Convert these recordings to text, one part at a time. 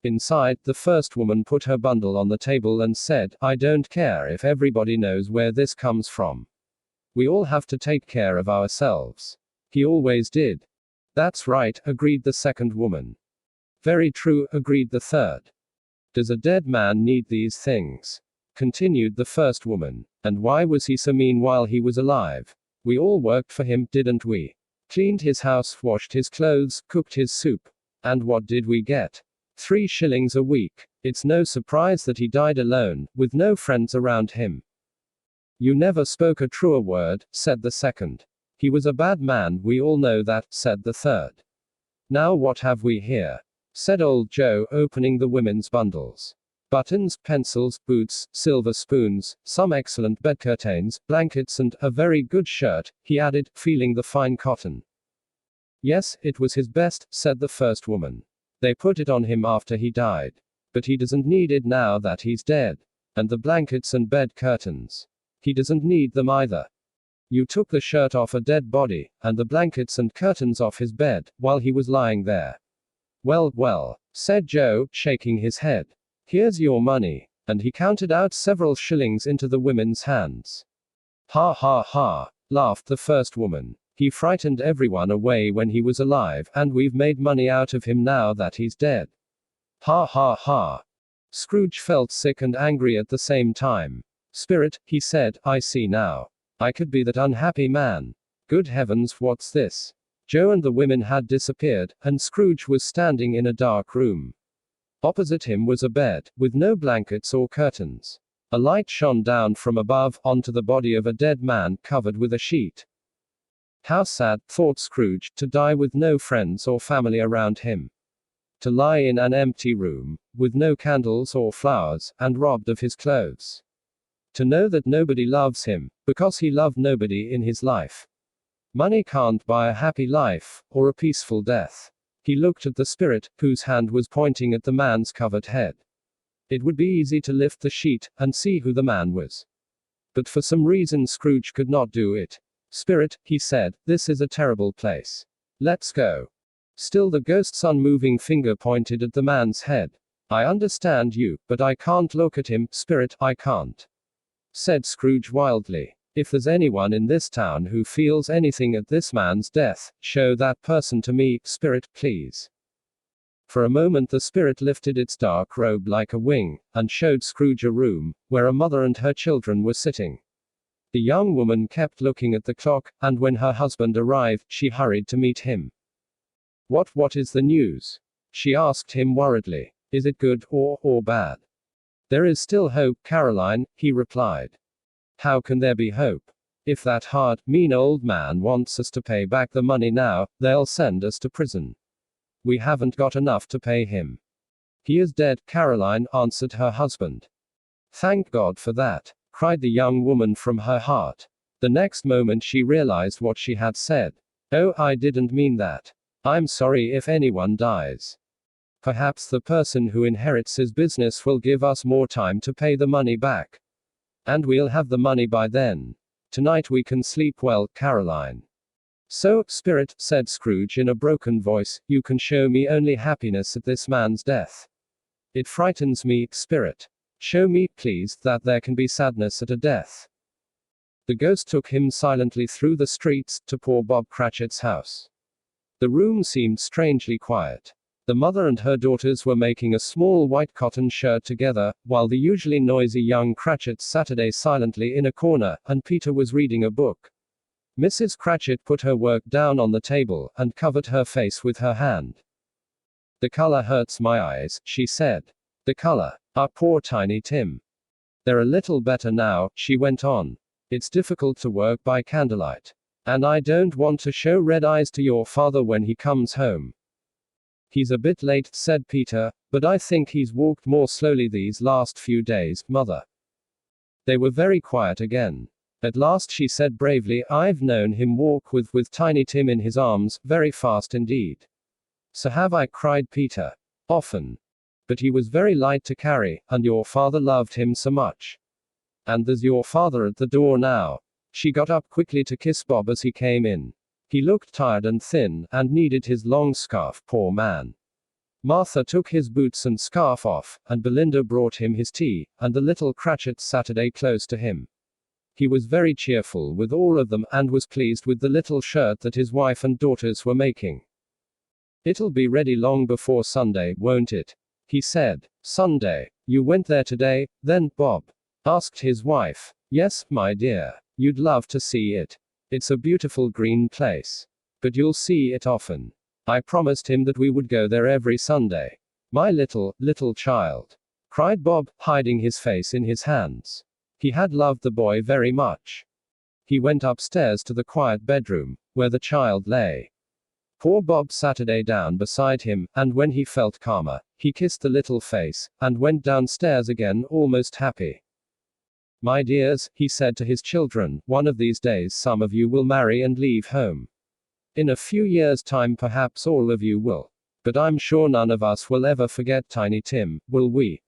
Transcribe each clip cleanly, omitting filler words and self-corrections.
Inside, the first woman put her bundle on the table and said, "I don't care if everybody knows where this comes from. We all have to take care of ourselves. He always did." "That's right," agreed the second woman. "Very true," agreed the third. "Does a dead man need these things?" continued the first woman. "And why was he so mean while he was alive? We all worked for him, didn't we? Cleaned his house, washed his clothes, cooked his soup. And what did we get? 3 shillings a week. It's no surprise that he died alone, with no friends around him." "You never spoke a truer word," said the second. "He was a bad man, we all know that," said the third. "Now what have we here?" said old Joe, opening the women's bundles. "Buttons, pencils, boots, silver spoons, some excellent bed curtains, blankets, and a very good shirt," he added, feeling the fine cotton. "Yes, it was his best," said the first woman. "They put it on him after he died. But he doesn't need it now that he's dead. And the blankets and bed curtains. He doesn't need them either. You took the shirt off a dead body, and the blankets and curtains off his bed, while he was lying there." "Well, well," said Joe, shaking his head. "Here's your money." And he counted out several shillings into the women's hands. "Ha ha ha," laughed the first woman. "He frightened everyone away when he was alive, and we've made money out of him now that he's dead. Ha ha ha." Scrooge felt sick and angry at the same time. "Spirit," he said, "I see now. I could be that unhappy man. Good heavens, what's this?" Joe and the women had disappeared, and Scrooge was standing in a dark room. Opposite him was a bed, with no blankets or curtains. A light shone down from above, onto the body of a dead man, covered with a sheet. How sad, thought Scrooge, to die with no friends or family around him. To lie in an empty room, with no candles or flowers, and robbed of his clothes. To know that nobody loves him, because he loved nobody in his life. Money can't buy a happy life, or a peaceful death. He looked at the spirit, whose hand was pointing at the man's covered head. It would be easy to lift the sheet, and see who the man was. But for some reason Scrooge could not do it. "Spirit," he said, "this is a terrible place. Let's go." Still the ghost's unmoving finger pointed at the man's head. "I understand you, but I can't look at him, Spirit, I can't," said Scrooge wildly. "If there's anyone in this town who feels anything at this man's death, show that person to me, Spirit, please." For a moment the spirit lifted its dark robe like a wing, and showed Scrooge a room, where a mother and her children were sitting. The young woman kept looking at the clock, and when her husband arrived, she hurried to meet him. What is the news?" she asked him worriedly. "Is it good, or bad?" "There is still hope, Caroline," he replied. "How can there be hope? If that hard, mean old man wants us to pay back the money now, they'll send us to prison. We haven't got enough to pay him." "He is dead, Caroline," answered her husband. "Thank God for that," cried the young woman from her heart. The next moment she realized what she had said. "Oh, I didn't mean that. I'm sorry if anyone dies. Perhaps the person who inherits his business will give us more time to pay the money back. And we'll have the money by then. Tonight we can sleep well, Caroline." "So, Spirit," said Scrooge in a broken voice, "you can show me only happiness at this man's death. It frightens me, Spirit. Show me, please, that there can be sadness at a death." The ghost took him silently through the streets, to poor Bob Cratchit's house. The room seemed strangely quiet. The mother and her daughters were making a small white cotton shirt together, while the usually noisy young Cratchit sat silently in a corner, and Peter was reading a book. Mrs. Cratchit put her work down on the table, and covered her face with her hand. "The color hurts my eyes," she said. "The color. Ah, poor Tiny Tim. They're a little better now," she went on. "It's difficult to work by candlelight. And I don't want to show red eyes to your father when he comes home." "He's a bit late," said Peter, "but I think he's walked more slowly these last few days, Mother." They were very quiet again. At last she said bravely, "I've known him walk with Tiny Tim in his arms, very fast indeed." "So have I," cried Peter. "Often. But he was very light to carry, and your father loved him so much. And there's your father at the door now." She got up quickly to kiss Bob as he came in. He looked tired and thin, and needed his long scarf, poor man. Martha took his boots and scarf off, and Belinda brought him his tea, and the little Cratchits Saturday close to him. He was very cheerful with all of them, and was pleased with the little shirt that his wife and daughters were making. "It'll be ready long before Sunday, won't it?" he said. "Sunday? You went there today, then, Bob?" asked his wife. "Yes, my dear. You'd love to see it. It's a beautiful green place. But you'll see it often. I promised him that we would go there every Sunday." "My little child!" cried Bob, hiding his face in his hands. He had loved the boy very much. He went upstairs to the quiet bedroom, where the child lay. Poor Bob Saturday down beside him, and when he felt calmer, he kissed the little face, and went downstairs again almost happy. "My dears," he said to his children, "one of these days some of you will marry and leave home. In a few years' time perhaps all of you will. But I'm sure none of us will ever forget Tiny Tim, will we?"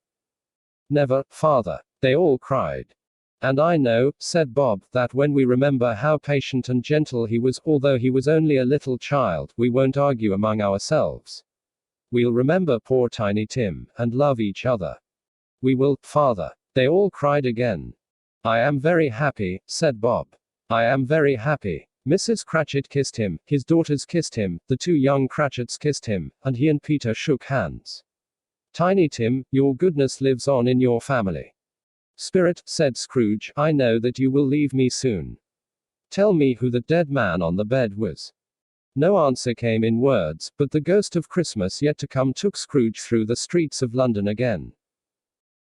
"Never, father," they all cried. "And I know," said Bob, "that when we remember how patient and gentle he was, although he was only a little child, we won't argue among ourselves. We'll remember poor Tiny Tim, and love each other." "We will, father," they all cried again. "I am very happy," said Bob. "I am very happy." Mrs. Cratchit kissed him, his daughters kissed him, the two young Cratchits kissed him, and he and Peter shook hands. "Tiny Tim, your goodness lives on in your family." "Spirit," said Scrooge, "I know that you will leave me soon. Tell me who the dead man on the bed was." No answer came in words, but the ghost of Christmas yet to come took Scrooge through the streets of London again.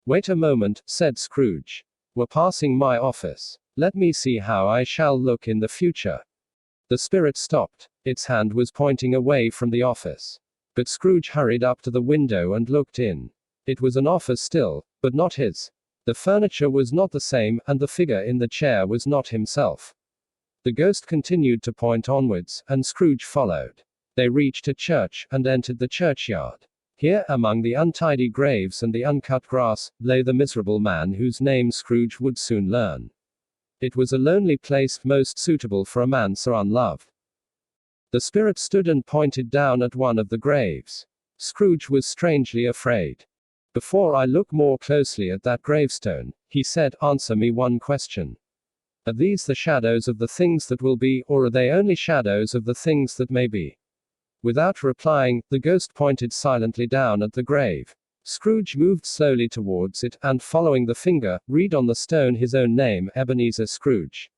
"Wait a moment," said Scrooge. "We're passing my office. Let me see how I shall look in the future." The spirit stopped. Its hand was pointing away from the office. But Scrooge hurried up to the window and looked in. It was an office still, but not his. The furniture was not the same, and the figure in the chair was not himself. The ghost continued to point onwards, and Scrooge followed. They reached a church, and entered the churchyard. Here, among the untidy graves and the uncut grass, lay the miserable man whose name Scrooge would soon learn. It was a lonely place, most suitable for a man so unloved. The spirit stood and pointed down at one of the graves. Scrooge was strangely afraid. "Before I look more closely at that gravestone," he said, "answer me one question. Are these the shadows of the things that will be, or are they only shadows of the things that may be?" Without replying, the ghost pointed silently down at the grave. Scrooge moved slowly towards it, and following the finger, read on the stone his own name, Ebenezer Scrooge.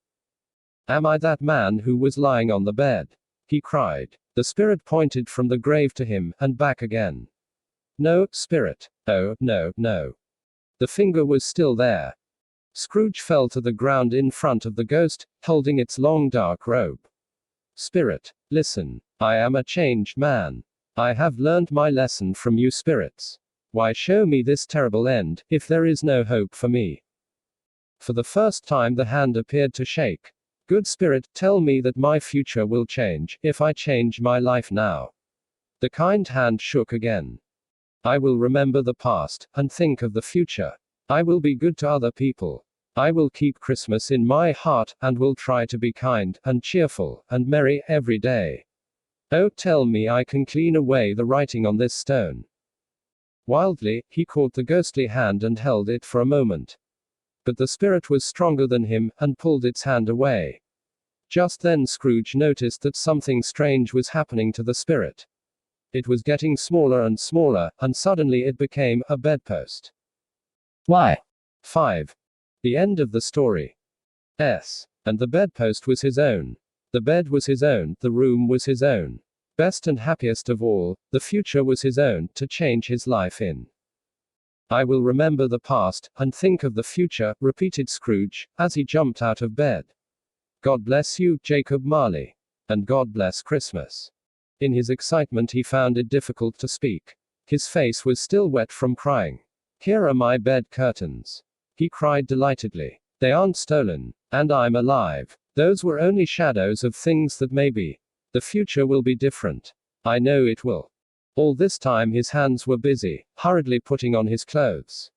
"Am I that man who was lying on the bed?" he cried. The spirit pointed from the grave to him, and back again. "No, spirit. Oh, no, no." The finger was still there. Scrooge fell to the ground in front of the ghost, holding its long dark robe. "Spirit, listen. I am a changed man. I have learned my lesson from you spirits. Why show me this terrible end, if there is no hope for me?" For the first time the hand appeared to shake. "Good spirit, tell me that my future will change, if I change my life now." The kind hand shook again. "I will remember the past, and think of the future. I will be good to other people. I will keep Christmas in my heart, and will try to be kind, and cheerful, and merry, every day. Oh, tell me I can clean away the writing on this stone." Wildly, he caught the ghostly hand and held it for a moment. But the spirit was stronger than him, and pulled its hand away. Just then Scrooge noticed that something strange was happening to the spirit. It was getting smaller and smaller, and suddenly it became a bedpost. Why? 5. The end of the story. And the bedpost was his own. The bed was his own, the room was his own. Best and happiest of all, the future was his own, to change his life in. "I will remember the past, and think of the future," repeated Scrooge, as he jumped out of bed. "God bless you, Jacob Marley. And God bless Christmas." In his excitement he found it difficult to speak. His face was still wet from crying. "Here are my bed curtains," he cried delightedly. "They aren't stolen. And I'm alive. Those were only shadows of things that may be. The future will be different. I know it will." All this time his hands were busy, hurriedly putting on his clothes.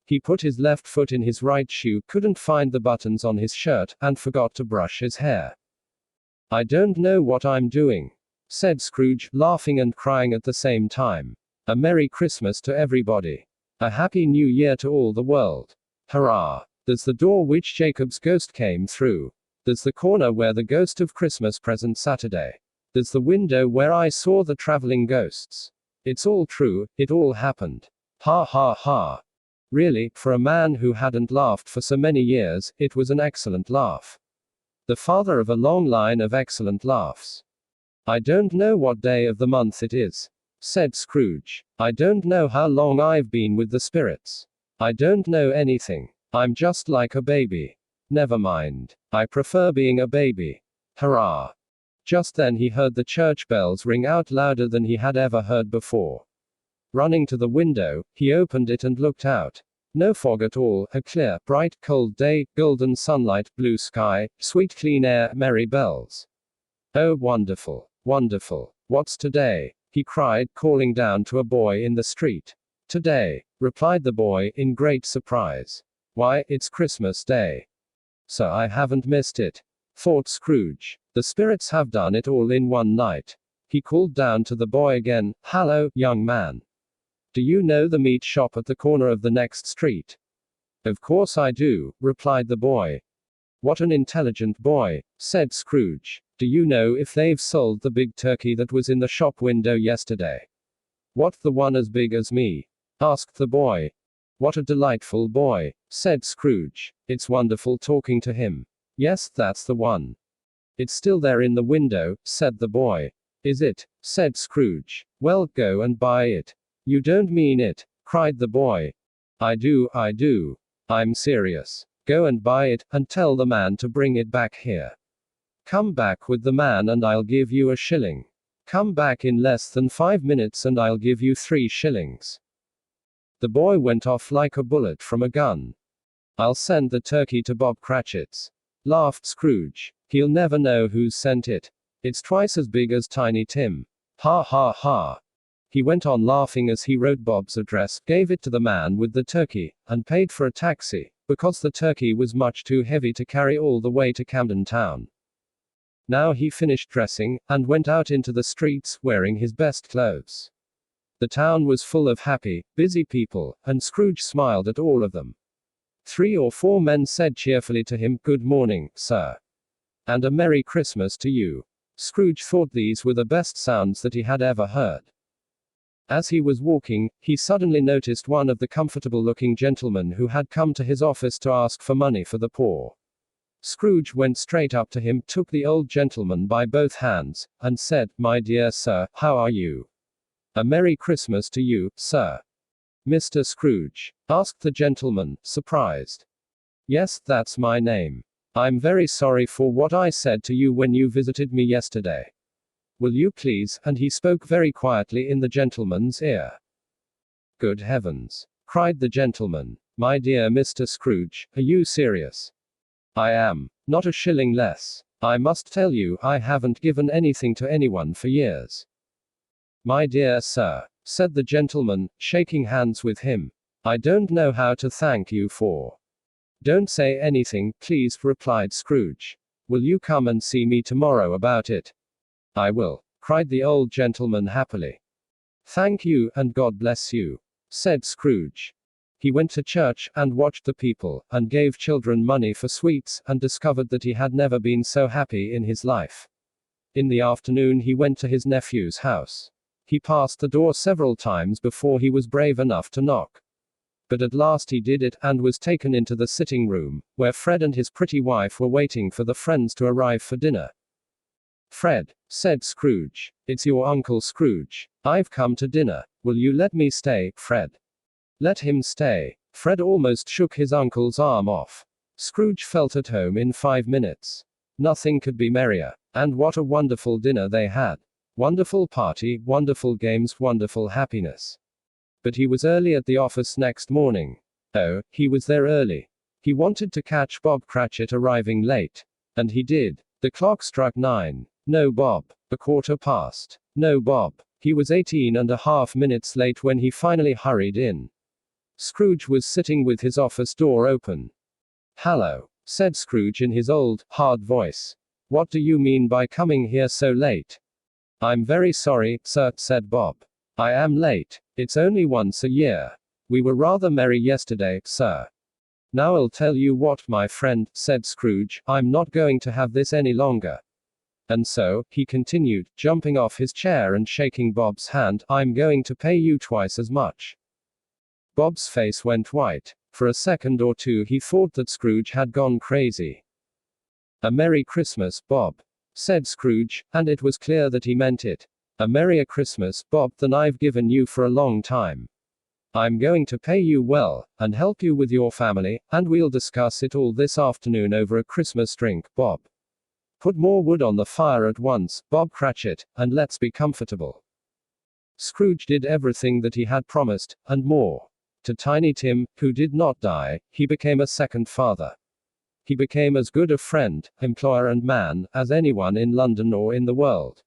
He put his left foot in his right shoe, couldn't find the buttons on his shirt, and forgot to brush his hair. "I don't know what I'm doing," said Scrooge, laughing and crying at the same time. A Merry Christmas to everybody. A Happy New Year to all the world. Hurrah! There's the door which Jacob's ghost came through. There's the corner where the ghost of Christmas present Saturday. There's the window where I saw the traveling ghosts. It's all true, it all happened. Ha ha ha. Really, for a man who hadn't laughed for so many years, it was an excellent laugh. The father of a long line of excellent laughs. I don't know what day of the month it is, said Scrooge. I don't know how long I've been with the spirits. I don't know anything. I'm just like a baby. Never mind. I prefer being a baby. Hurrah. Just then he heard the church bells ring out louder than he had ever heard before. Running to the window, he opened it and looked out. No fog at all, a clear, bright, cold day, golden sunlight, blue sky, sweet clean air, merry bells. Oh, wonderful, wonderful. What's today? He cried, calling down to a boy in the street. Today, replied the boy, in great surprise. Why, it's Christmas Day. So I haven't missed it, thought Scrooge. The spirits have done it all in one night. He called down to the boy again, "Hallo, young man. Do you know the meat shop at the corner of the next street?" "Of course I do," replied the boy. "What an intelligent boy," said Scrooge. "Do you know if they've sold the big turkey that was in the shop window yesterday?" "What, the one as big as me?" asked the boy. "What a delightful boy," said Scrooge. "It's wonderful talking to him." "Yes, that's the one." "It's still there in the window," said the boy. "Is it?" said Scrooge. "Well, go and buy it." "You don't mean it," cried the boy. I do. I'm serious. Go and buy it, and tell the man to bring it back here. Come back with the man and I'll give you a shilling. Come back in less than 5 minutes and I'll give you 3 shillings. The boy went off like a bullet from a gun. "I'll send the turkey to Bob Cratchit's," laughed Scrooge. "He'll never know who's sent it. It's twice as big as Tiny Tim. Ha ha ha." He went on laughing as he wrote Bob's address, gave it to the man with the turkey, and paid for a taxi, because the turkey was much too heavy to carry all the way to Camden Town. Now he finished dressing, and went out into the streets, wearing his best clothes. The town was full of happy, busy people, and Scrooge smiled at all of them. 3 or 4 men said cheerfully to him, "Good morning, sir. And a Merry Christmas to you." Scrooge thought these were the best sounds that he had ever heard. As he was walking, he suddenly noticed one of the comfortable-looking gentlemen who had come to his office to ask for money for the poor. Scrooge went straight up to him, took the old gentleman by both hands, and said, "My dear sir, how are you? A Merry Christmas to you, sir." "Mr. Scrooge?" asked the gentleman, surprised. "Yes, that's my name. I'm very sorry for what I said to you when you visited me yesterday. Will you please?" And he spoke very quietly in the gentleman's ear. "Good heavens!" cried the gentleman. "My dear Mr. Scrooge, are you serious?" "I am. Not a shilling less. I must tell you, I haven't given anything to anyone for years." "My dear sir," said the gentleman, shaking hands with him, "I don't know how to thank you for." "Don't say anything, please," replied Scrooge. "Will you come and see me tomorrow about it?" "I will," cried the old gentleman happily. "Thank you, and God bless you," said Scrooge. He went to church, and watched the people, and gave children money for sweets, and discovered that he had never been so happy in his life. In the afternoon he went to his nephew's house. He passed the door several times before he was brave enough to knock. But at last he did it, and was taken into the sitting room, where Fred and his pretty wife were waiting for the friends to arrive for dinner. "Fred," said Scrooge, "it's your Uncle Scrooge. I've come to dinner. Will you let me stay, Fred?" Let him stay. Fred almost shook his uncle's arm off. Scrooge felt at home in 5 minutes. Nothing could be merrier. And what a wonderful dinner they had. Wonderful party, wonderful games, wonderful happiness. But he was early at the office next morning. Oh, he was there early. He wanted to catch Bob Cratchit arriving late. And he did. The clock struck 9. No Bob. A quarter past. No Bob. He was 18½ minutes late when he finally hurried in. Scrooge was sitting with his office door open. "Hallo," said Scrooge in his old, hard voice. "What do you mean by coming here so late?" "I'm very sorry, sir," said Bob. I am late. It's only once a year. We were rather merry yesterday, sir. Now I'll tell you what, my friend, said Scrooge, I'm not going to have this any longer. And so, he continued, jumping off his chair and shaking Bob's hand, I'm going to pay you twice as much. Bob's face went white. For a second or two he thought that Scrooge had gone crazy. A Merry Christmas, Bob, said Scrooge, and it was clear that he meant it. A merrier Christmas, Bob, than I've given you for a long time. I'm going to pay you well, and help you with your family, and we'll discuss it all this afternoon over a Christmas drink, Bob. Put more wood on the fire at once, Bob Cratchit, and let's be comfortable. Scrooge did everything that he had promised, and more. To Tiny Tim, who did not die, he became a second father. He became as good a friend, employer and man, as anyone in London or in the world.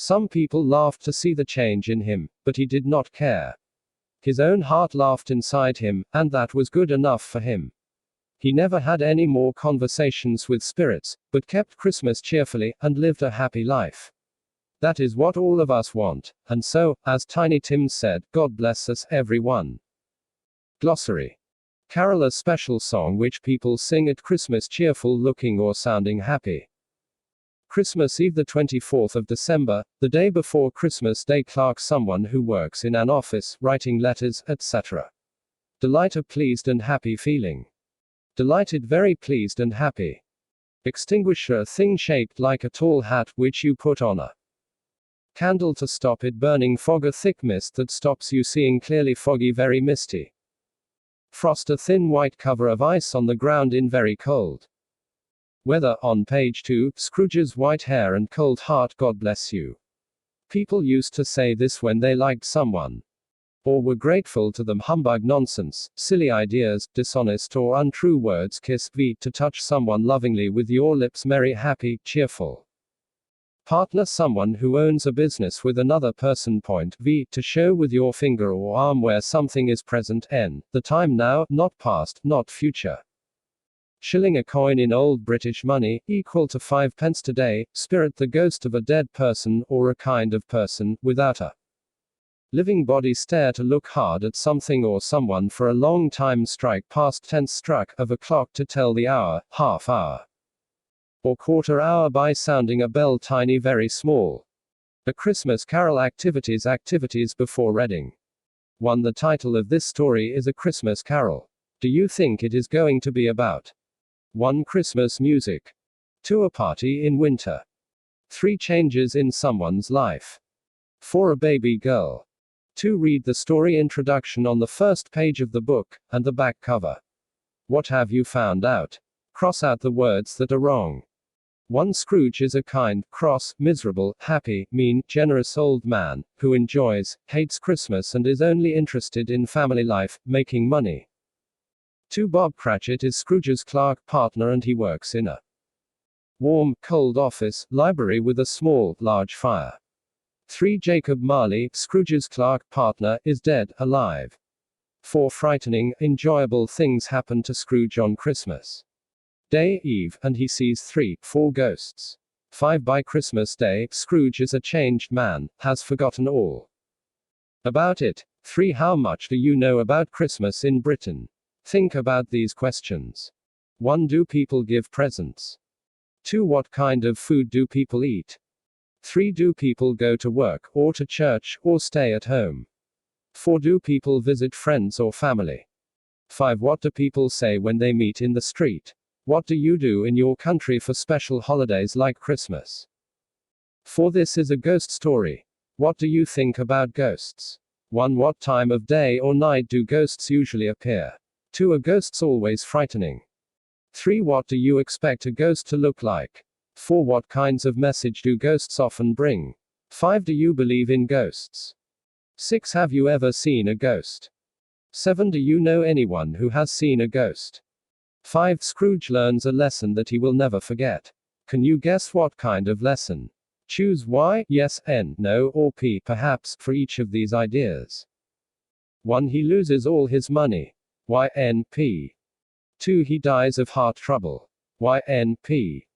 Some people laughed to see the change in him, but he did not care. His own heart laughed inside him, and that was good enough for him. He never had any more conversations with spirits, but kept Christmas cheerfully, and lived a happy life. That is what all of us want, and so, as Tiny Tim said, God bless us, everyone. Glossary. Carol, a special song which people sing at Christmas, cheerful looking or sounding happy. Christmas Eve, the 24th of December, the day before Christmas Day. Clerk, someone who works in an office, writing letters, etc. Delight, a pleased and happy feeling. Delighted, very pleased and happy. Extinguisher, a thing shaped like a tall hat, which you put on a candle to stop it burning. Fog, a thick mist that stops you seeing clearly. Foggy, very misty. Frost, a thin white cover of ice on the ground in very cold weather. On page 2, Scrooge's white hair and cold heart. God bless you. People used to say this when they liked someone, or were grateful to them. Humbug, nonsense, silly ideas, dishonest or untrue words. Kiss, v, to touch someone lovingly with your lips. Merry, happy, cheerful. Partner, someone who owns a business with another person. Point, v, to show with your finger or arm where something is present. N, the time now, not past, not future. Shilling, a coin in old British money, equal to 5 pence today. Spirit, the ghost of a dead person, or a kind of person, without a living body. Stare, to look hard at something or someone for a long time. Strike, past tense, struck, of a clock to tell the hour, half hour, or quarter hour by sounding a bell. Tiny, very small. A Christmas Carol. Activities, activities before reading. 1. The title of this story is A Christmas Carol. Do you think it is going to be about 1. Christmas music. 2. A party in winter. 3. Changes in someone's life. 4. A baby girl. 2. Read the story introduction on the first page of the book, and the back cover. What have you found out? Cross out the words that are wrong. 1. Scrooge is a kind, cross, miserable, happy, mean, generous old man, who enjoys, hates Christmas and is only interested in family life, making money. 2. Bob Cratchit is Scrooge's clerk partner and he works in a warm, cold office, library with a small, large fire. 3. Jacob Marley, Scrooge's clerk partner, is dead, alive. 4. Frightening, enjoyable things happen to Scrooge on Christmas Day Eve, and he sees 4 ghosts. 5. By Christmas Day, Scrooge is a changed man, has forgotten all about it. 3. How much do you know about Christmas in Britain? Think about these questions. 1. Do people give presents? 2. What kind of food do people eat? 3. Do people go to work, or to church, or stay at home? 4. Do people visit friends or family? 5. What do people say when they meet in the street? What do you do in your country for special holidays like Christmas? 4. This is a ghost story. What do you think about ghosts? 1. What time of day or night do ghosts usually appear? 2. Are ghosts always frightening? 3. What do you expect a ghost to look like? 4. What kinds of message do ghosts often bring? 5. Do you believe in ghosts? 6. Have you ever seen a ghost? 7. Do you know anyone who has seen a ghost? 5. Scrooge learns a lesson that he will never forget. Can you guess what kind of lesson? Choose Y, yes, N, no, or P, perhaps, for each of these ideas. 1. He loses all his money. Y, N, P. 2. He dies of heart trouble. Y, N, P.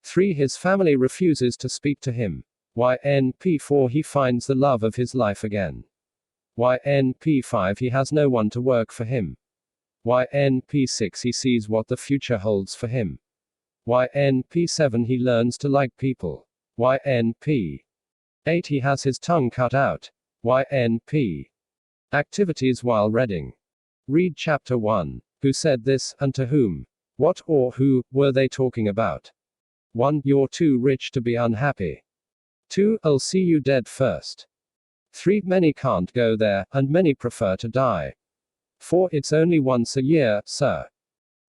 3. His family refuses to speak to him. YNP4 he finds the love of his life again. YNP5 he has no one to work for him. YNP6 he sees what the future holds for him. YNP7 he learns to like people. YNP8 he has his tongue cut out. YNP activities while reading. Read chapter 1. Who said this, and to whom? What or who were they talking about? 1. You're too rich to be unhappy. 2. I'll see you dead first. 3. Many can't go there, and many prefer to die. 4. It's only once a year, sir.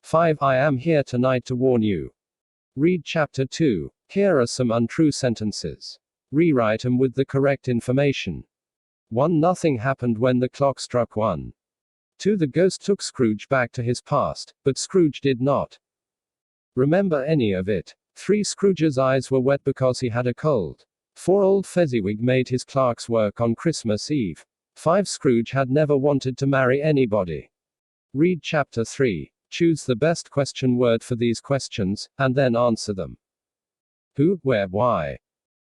5. I am here tonight to warn you. Read chapter 2. Here are some untrue sentences. Rewrite them with the correct information. 1. Nothing happened when the clock struck 1. 2. The ghost took Scrooge back to his past, but Scrooge did not remember any of it. 3. Scrooge's eyes were wet because he had a cold. 4. Old Fezziwig made his clerk's work on Christmas Eve. 5. Scrooge had never wanted to marry anybody. Read chapter 3. Choose the best question word for these questions, and then answer them. Who, where, why?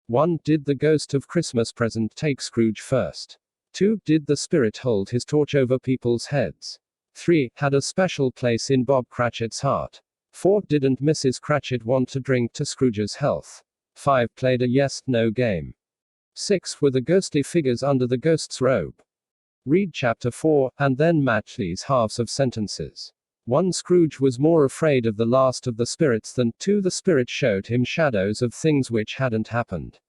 1. Did the ghost of Christmas present take Scrooge first? 2. Did the spirit hold his torch over people's heads? 3. Had a special place in Bob Cratchit's heart? 4. Didn't Mrs. Cratchit want to drink to Scrooge's health? 5. Played a yes-no game. 6. Were the ghostly figures under the ghost's robe? Read chapter 4, and then match these halves of sentences. 1. Scrooge was more afraid of the last of the spirits than 2. The spirit showed him shadows of things which hadn't happened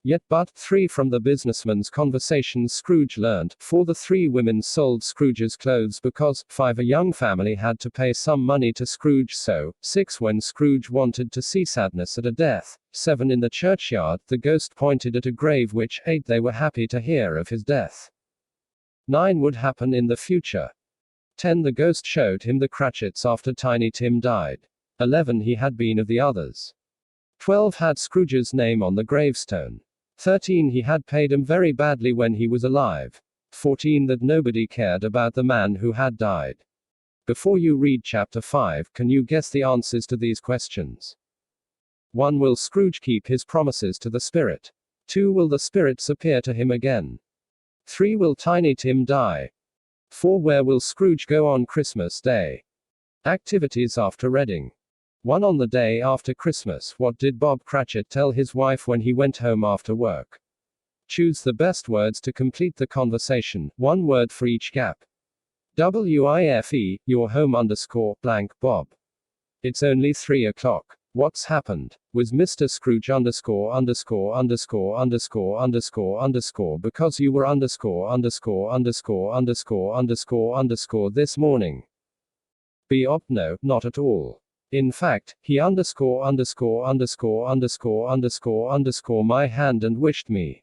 yet. But 3. From the businessman's conversations Scrooge learned. 4. The 3 women sold Scrooge's clothes because 5. A young family had to pay some money to Scrooge, so 6. When Scrooge wanted to see sadness at a death. 7. In the churchyard, the ghost pointed at a grave which 8. They were happy to hear of his death. 9. Would happen in the future. 10. The ghost showed him the Cratchits after Tiny Tim died. 11. He had been of the others. 12. Had Scrooge's name on the gravestone. 13. He had paid him very badly when he was alive. 14. That nobody cared about the man who had died. Before you read chapter 5, can you guess the answers to these questions? 1. Will Scrooge keep his promises to the spirit? 2. Will the spirits appear to him again? 3. Will Tiny Tim die? 4. Where will Scrooge go on Christmas Day? Activities after reading. 1. On the day after Christmas, what did Bob Cratchit tell his wife when he went home after work? Choose the best words to complete the conversation, 1 word for each gap. WIFE, your home _blank Bob. It's only 3 o'clock. What's happened? Was Mr. Scrooge __ because you were __ this morning? B. No, not at all. In fact, he __ my hand and wished me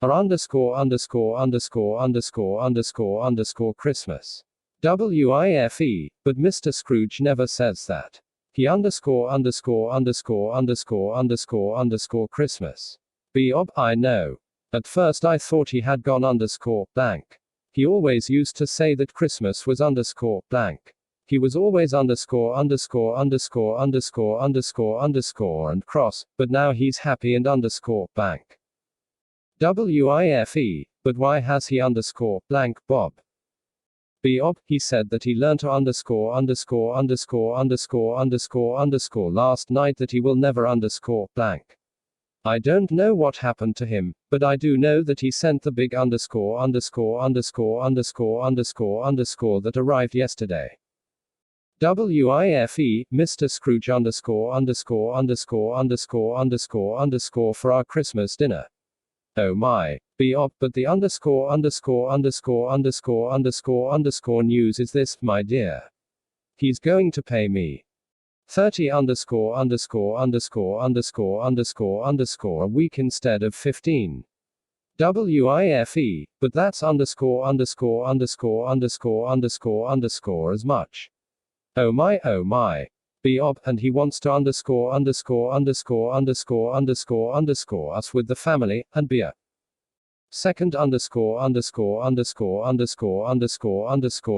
a _ Christmas. WIFE, but Mr. Scrooge never says that. He __ Christmas. Bob, I know. At first I thought he had gone _blank. He always used to say that Christmas was _blank. He was always ___ and cross, but now he's happy and _blank. WIFE, but why has he _blank Bob? Bob, he said that he learned to __ last night that he will never _blank. I don't know what happened to him, but I do know that he sent the big __ that arrived yesterday. WIFE, Mr. Scrooge __ for our Christmas dinner. Oh my. Bob, but the news is this, my dear. He's going to pay me 30 a week instead of 15. WIFE, but that's as much. Oh my, Bob, and he wants to __ us with the family, and be a second __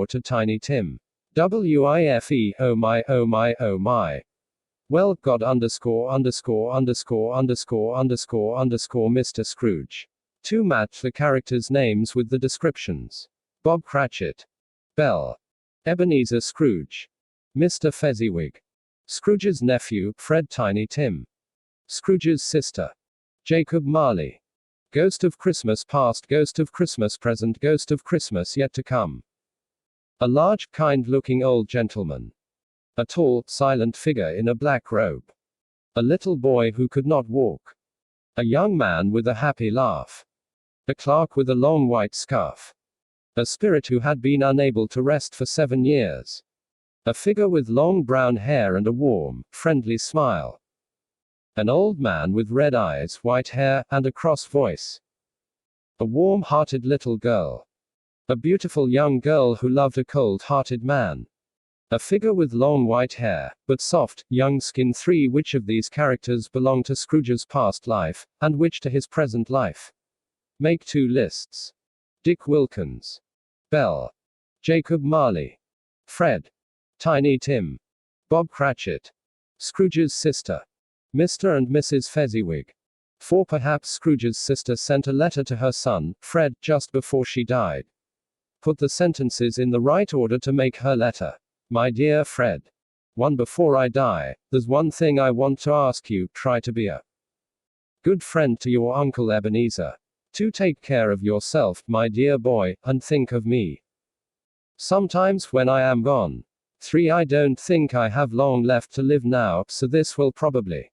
to Tiny Tim. WIFE, oh my. Well, God underscore underscore underscore underscore underscore underscore Mr. Scrooge. To match the characters' names with the descriptions. Bob Cratchit. Bell. Ebenezer Scrooge. Mr. Fezziwig. Scrooge's nephew, Fred Tiny Tim. Scrooge's sister. Jacob Marley. Ghost of Christmas past, ghost of Christmas present, ghost of Christmas yet to come. A large, kind-looking old gentleman. A tall, silent figure in a black robe. A little boy who could not walk. A young man with a happy laugh. A clerk with a long white scarf. A spirit who had been unable to rest for 7 years. A figure with long brown hair and a warm, friendly smile. An old man with red eyes, white hair, and a cross voice. A warm-hearted little girl. A beautiful young girl who loved a cold-hearted man. A figure with long white hair, but soft, young skin. 3. Which of these characters belong to Scrooge's past life, and which to his present life? Make 2 lists. Dick Wilkins. Bell. Jacob Marley. Fred. Tiny Tim. Bob Cratchit. Scrooge's sister. Mr. and Mrs. Fezziwig. 4. Perhaps Scrooge's sister sent a letter to her son, Fred, just before she died. Put the sentences in the right order to make her letter. My dear Fred. 1. Before I die, there's one thing I want to ask you, try to be a good friend to your Uncle Ebenezer. 2. Take care of yourself, my dear boy, and think of me sometimes when I am gone. 3. I don't think I have long left to live now, so this will probably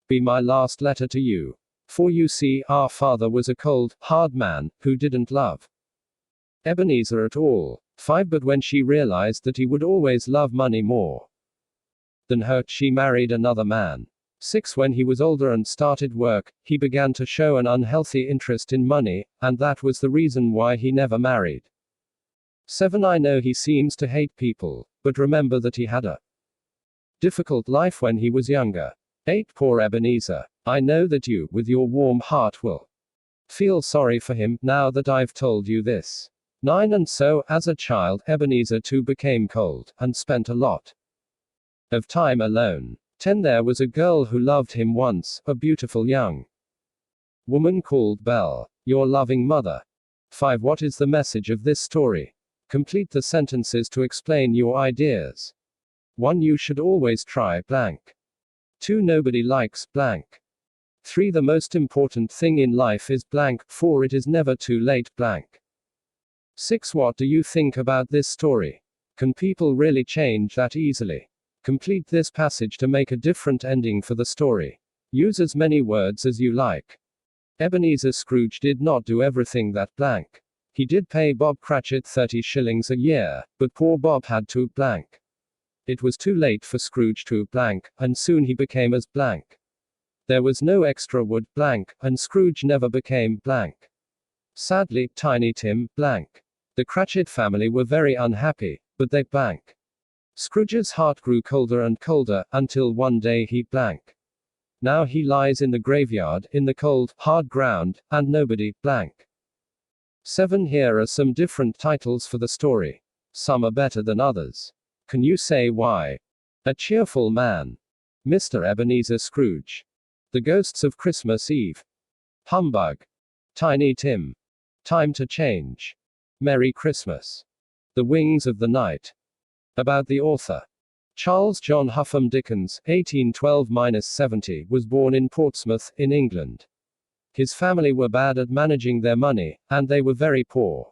be my last letter to you. For you see, our father was a cold, hard man, who didn't love Ebenezer at all. 5. But when she realized that he would always love money more than her, she married another man. 6. When he was older and started work, he began to show an unhealthy interest in money, and that was the reason why he never married. 7. I know he seems to hate people, but remember that he had a difficult life when he was younger. 8. Poor Ebenezer. I know that you, with your warm heart, will feel sorry for him, now that I've told you this. 9. And so, as a child, Ebenezer too became cold, and spent a lot of time alone. 10. There was a girl who loved him once, a beautiful young woman called Belle, your loving mother. 5. What is the message of this story? Complete the sentences to explain your ideas. 1. You should always try blank. 2. Nobody likes blank. 3. The most important thing in life is blank. 4. It is never too late blank. 6. What do you think about this story? Can people really change that easily? Complete this passage to make a different ending for the story. Use as many words as you like. Ebenezer Scrooge did not do everything that blank. He did pay Bob Cratchit 30 shillings a year, but poor Bob had to blank. It was too late for Scrooge to blank, and soon he became as blank. There was no extra wood blank, and Scrooge never became blank. Sadly, Tiny Tim blank. The Cratchit family were very unhappy, but they blank. Scrooge's heart grew colder and colder, until one day he blank. Now he lies in the graveyard, in the cold, hard ground, and nobody blank. 7. Here are some different titles for the story. Some are better than others. Can you say why? A Cheerful Man. Mr. Ebenezer Scrooge. The Ghosts of Christmas Eve. Humbug. Tiny Tim. Time to Change. Merry Christmas. The Wings of the Night. About the author. Charles John Huffam Dickens, 1812-70, was born in Portsmouth, in England. His family were bad at managing their money, and they were very poor.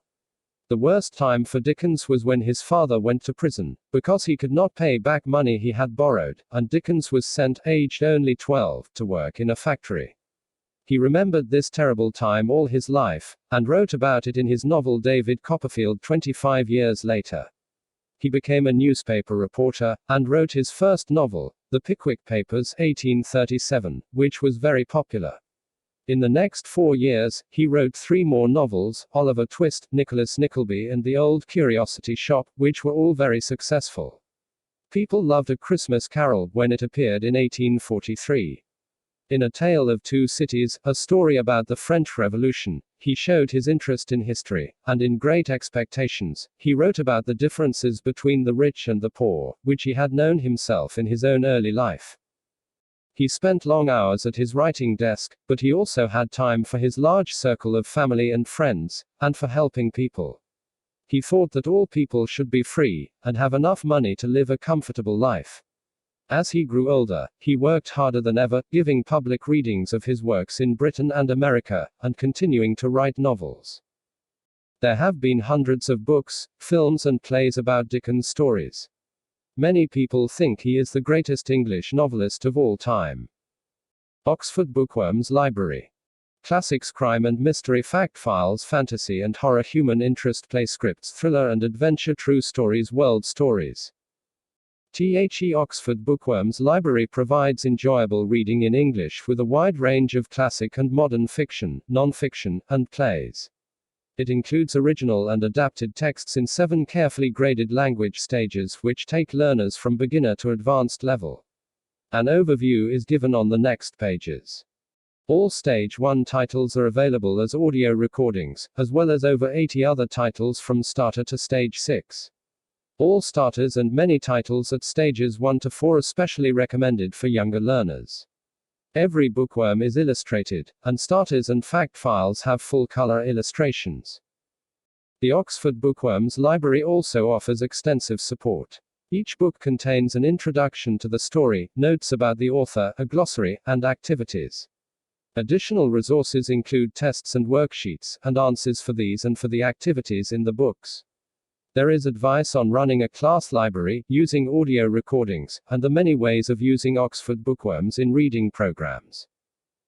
The worst time for Dickens was when his father went to prison, because he could not pay back money he had borrowed, and Dickens was sent, aged only 12, to work in a factory. He remembered this terrible time all his life, and wrote about it in his novel David Copperfield 25 years later. He became a newspaper reporter, and wrote his first novel, The Pickwick Papers, 1837, which was very popular. In the next 4 years, he wrote 3 more novels, Oliver Twist, Nicholas Nickleby and The Old Curiosity Shop, which were all very successful. People loved A Christmas Carol when it appeared in 1843. In A Tale of Two Cities, a story about the French Revolution, He showed his interest in history, and in Great Expectations, he wrote about the differences between the rich and the poor, which he had known himself in his own early life. He spent long hours at his writing desk, but he also had time for his large circle of family and friends, and for helping people. He thought that all people should be free, and have enough money to live a comfortable life. As he grew older, he worked harder than ever, giving public readings of his works in Britain and America, and continuing to write novels. There have been hundreds of books, films and plays about Dickens' stories. Many people think he is the greatest English novelist of all time. Oxford Bookworms Library. Classics, crime and mystery, fact files, fantasy and horror, human interest, play scripts, thriller and adventure, true stories, world stories. Oxford Bookworms Library provides enjoyable reading in English with a wide range of classic and modern fiction, non-fiction, and plays. It includes original and adapted texts in 7 carefully graded language stages which take learners from beginner to advanced level. An overview is given on the next pages. All Stage 1 titles are available as audio recordings, as well as over 80 other titles from starter to Stage 6. All starters and many titles at stages 1 to 4 are specially recommended for younger learners. Every bookworm is illustrated, and starters and fact files have full-color illustrations. The Oxford Bookworms Library also offers extensive support. Each book contains an introduction to the story, notes about the author, a glossary, and activities. Additional resources include tests and worksheets, and answers for these and for the activities in the books. There is advice on running a class library, using audio recordings, and the many ways of using Oxford Bookworms in reading programs.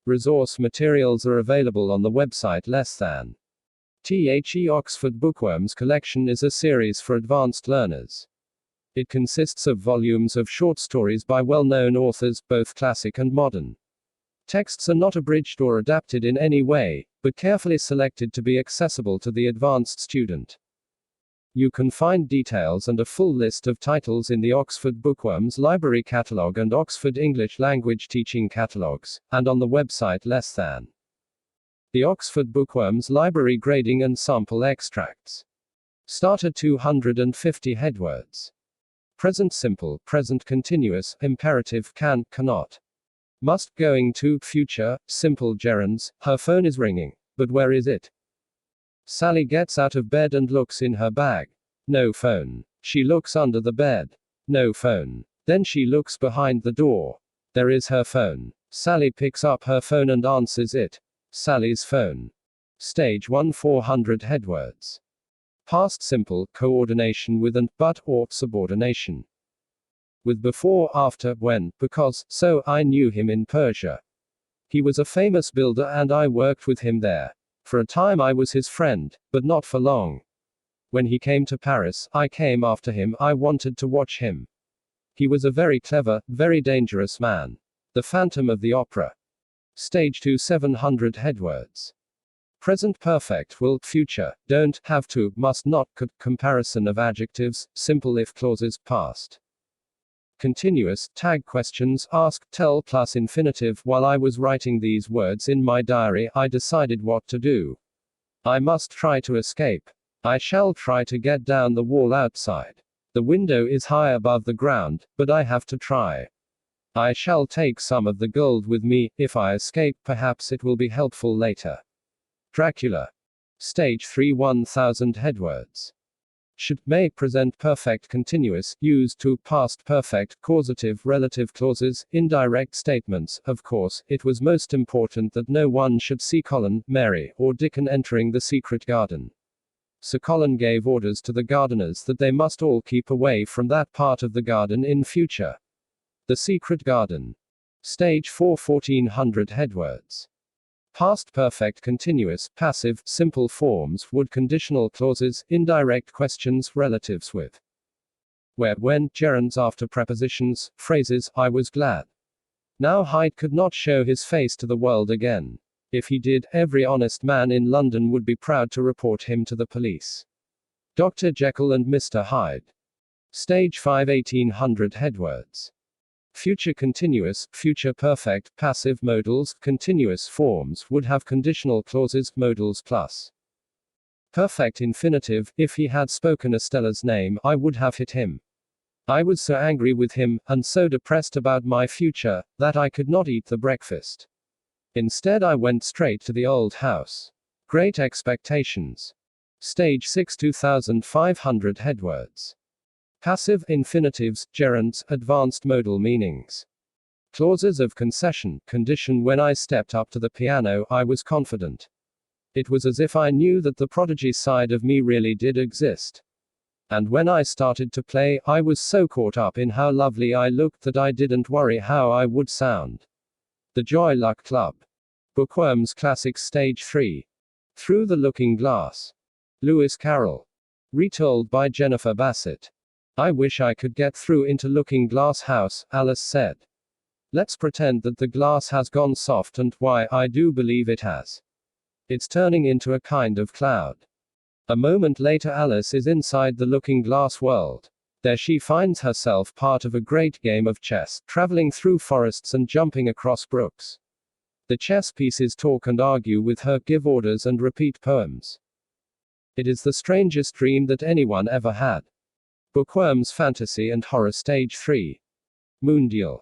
Resource materials are available on the website less than. The Oxford Bookworms collection is a series for advanced learners. It consists of volumes of short stories by well-known authors, both classic and modern. Texts are not abridged or adapted in any way, but carefully selected to be accessible to the advanced student. You can find details and a full list of titles in the Oxford Bookworms Library Catalogue and Oxford English Language Teaching Catalogues, and on the website less than. The Oxford Bookworms Library Grading and Sample Extracts. Starter 250 headwords. Present simple, present continuous, imperative, can, cannot. Must, going to, future, simple gerunds, her phone is ringing, but where is it? Sally gets out of bed and looks in her bag. No phone. She looks under the bed. No phone. Then she looks behind the door. There is her phone. Sally picks up her phone and answers it. Sally's phone. Stage 1 400 headwords. Past simple, coordination with and, but, or, subordination. With before, after, when, because, so, I knew him in Persia. He was a famous builder and I worked with him there. For a time I was his friend, but not for long. When he came to Paris, I came after him, I wanted to watch him. He was a very clever, very dangerous man. The Phantom of the Opera. Stage 2 700 headwords. Present perfect, will, future, don't, have to, must not, could, comparison of adjectives, simple if clauses, past. Continuous, tag questions, ask, tell plus infinitive. While I was writing these words in my diary, I decided what to do. I must try to escape. I shall try to get down the wall outside. The window is high above the ground, but I have to try. I shall take some of the gold with me. If I escape, perhaps it will be helpful later. Dracula. Stage 3 1000 headwords. Should, may, present perfect continuous, used to, past perfect, causative, relative clauses, indirect statements. Of course, it was most important that no one should see Colin, Mary, or Dickon entering the secret garden. Sir Colin gave orders to the gardeners that they must all keep away from that part of the garden in future. The secret garden. Stage 4 1400 headwords. Past perfect continuous, passive, simple forms, would conditional clauses, indirect questions, relatives with where, when, gerunds after prepositions, phrases, I was glad. Now Hyde could not show his face to the world again. If he did, every honest man in London would be proud to report him to the police. Dr. Jekyll and Mr. Hyde. Stage 5 1800 headwords. Future continuous, future perfect, passive modals, continuous forms would have conditional clauses, modals plus. Perfect infinitive, if he had spoken Estella's name, I would have hit him. I was so angry with him, and so depressed about my future, that I could not eat the breakfast. Instead, I went straight to the old house. Great expectations. Stage 6, 2500 headwords. Passive infinitives, gerunds, advanced modal meanings. Clauses of concession, condition. When I stepped up to the piano, I was confident. It was as if I knew that the prodigy side of me really did exist. And when I started to play, I was so caught up in how lovely I looked that I didn't worry how I would sound. The Joy Luck Club. Bookworms Classics Stage 3. Through the Looking Glass. Lewis Carroll. Retold by Jennifer Bassett. I wish I could get through into Looking Glass House, Alice said. Let's pretend that the glass has gone soft, and why, I do believe it has. It's turning into a kind of cloud. A moment later, Alice is inside the Looking Glass world. There she finds herself part of a great game of chess, traveling through forests and jumping across brooks. The chess pieces talk and argue with her, give orders and repeat poems. It is the strangest dream that anyone ever had. Bookworms Fantasy and Horror Stage 3. Moondial.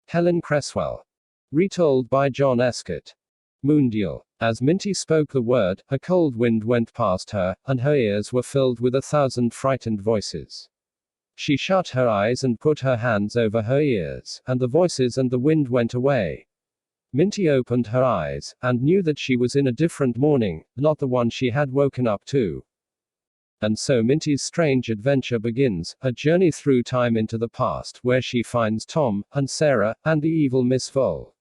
Helen Cresswell. Retold by John Escott. Moondial. As Minty spoke the word, a cold wind went past her, and her ears were filled with 1,000 frightened voices. She shut her eyes and put her hands over her ears, and the voices and the wind went away. Minty opened her eyes, and knew that she was in a different morning, not the one she had woken up to. And so Minty's strange adventure begins, a journey through time into the past, where she finds Tom, and Sarah, and the evil Miss Vole.